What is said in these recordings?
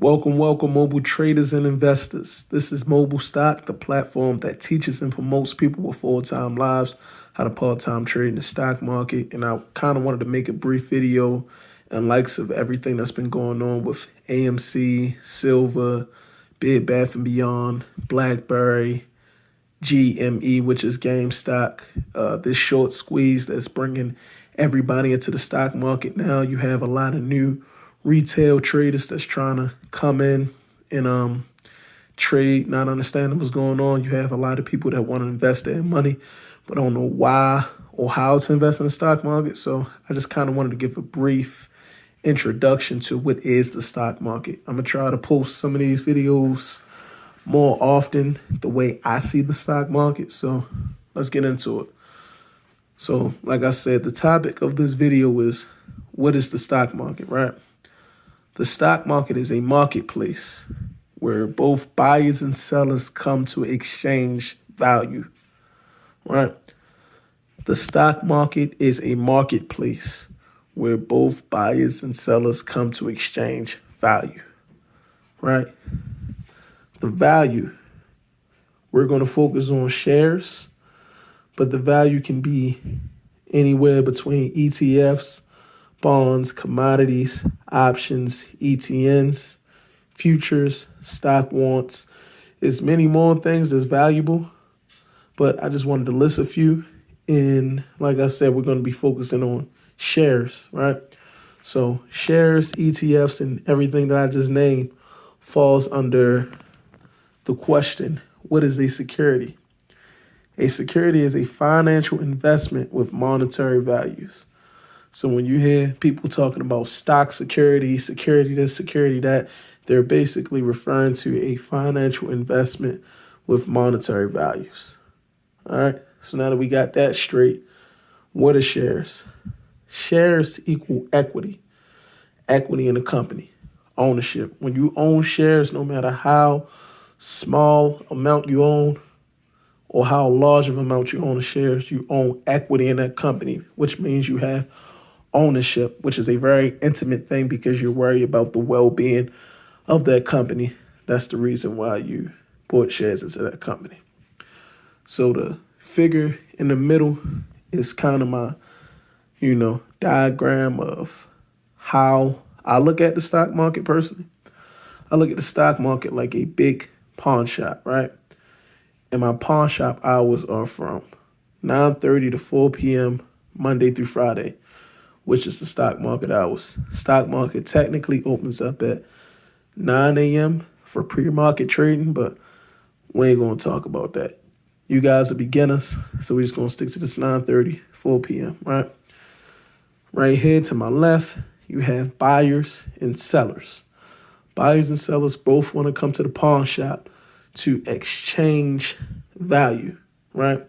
Welcome, mobile traders and investors. This is Mobile Stock, the platform that teaches and promotes people with full-time lives how to part-time trade in the stock market. And I kind of wanted to make a brief video in likes of everything that's been going on with AMC, Silver, Bed Bath & Beyond, BlackBerry, GME, which is GameStop. This short squeeze that's bringing everybody into the stock market now. You have a lot of new retail traders that's trying to come in and trade, not understanding what's going on. You have a lot of people that want to invest their money, but don't know why or how to invest in the stock market. So I just kind of wanted to give a brief introduction to what is the stock market. I'm going to try to post some of these videos more often the way I see the stock market. So let's get into it. So like I said, the topic of this video is what is the stock market, right? The stock market is a marketplace where both buyers and sellers come to exchange value, right? The stock market is a marketplace where both buyers and sellers come to exchange value, right? The value, we're going to focus on shares, but the value can be anywhere between ETFs, bonds, commodities, options, ETNs, futures, stock warrants. There's many more things that's valuable, but I just wanted to list a few. And like I said, we're going to be focusing on shares, right? So shares, ETFs, and everything that I just named falls under the question, what is a security? A security is a financial investment with monetary values. So when you hear people talking about stock security, security this, security that, they're basically referring to a financial investment with monetary values. All right. So now that we got that straight, what are shares? Shares equal equity, equity in a company, ownership. When you own shares, no matter how small amount you own or how large of amount you own of shares, you own equity in that company, which means you have ownership, which is a very intimate thing because you're worried about the well-being of that company. That's the reason why you bought shares into that company. So the figure in the middle is kind of my, diagram of how I look at the stock market personally. I look at the stock market like a big pawn shop, right? And my pawn shop hours are from 9:30 to 4 p.m. Monday through Friday, which is the stock market hours. Stock market technically opens up at 9 a.m. for pre-market trading, but we ain't going to talk about that. You guys are beginners, so we're just going to stick to this 9:30, 4 p.m., right? Right here to my left, you have buyers and sellers. Buyers and sellers both want to come to the pawn shop to exchange value, right?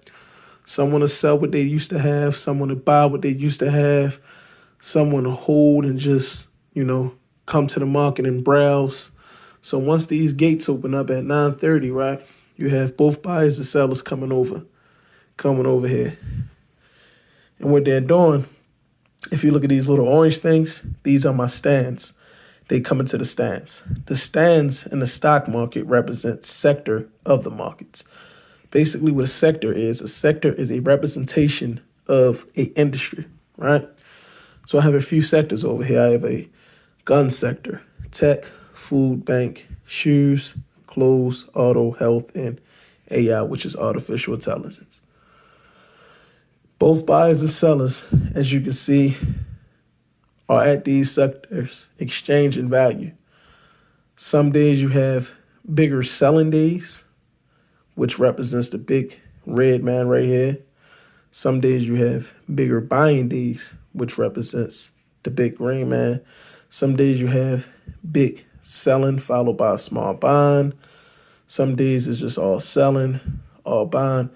Some want to sell what they used to have. Some want to buy what they used to have. Some want to hold and just, come to the market and browse. So once these gates open up at 9:30, right, you have both buyers and sellers coming over here. And what they're doing, if you look at these little orange things, these are my stands. They come into the stands. The stands in the stock market represent sector of the markets. Basically what a sector is a representation of a industry, right? So I have a few sectors over here. I have a gun sector, tech, food, bank, shoes, clothes, auto, health, and AI, which is artificial intelligence. Both buyers and sellers, as you can see, are at these sectors exchanging value. Some days you have bigger selling days, which represents the big red man right here. Some days you have bigger buying days, which represents the big green man. Some days you have big selling followed by a small buying. Some days it's just all selling, all buying.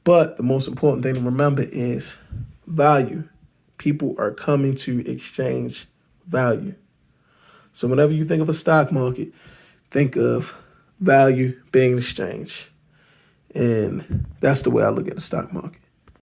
But the most important thing to remember is value. People are coming to exchange value. So whenever you think of a stock market, think of value being exchanged. And that's the way I look at the stock market.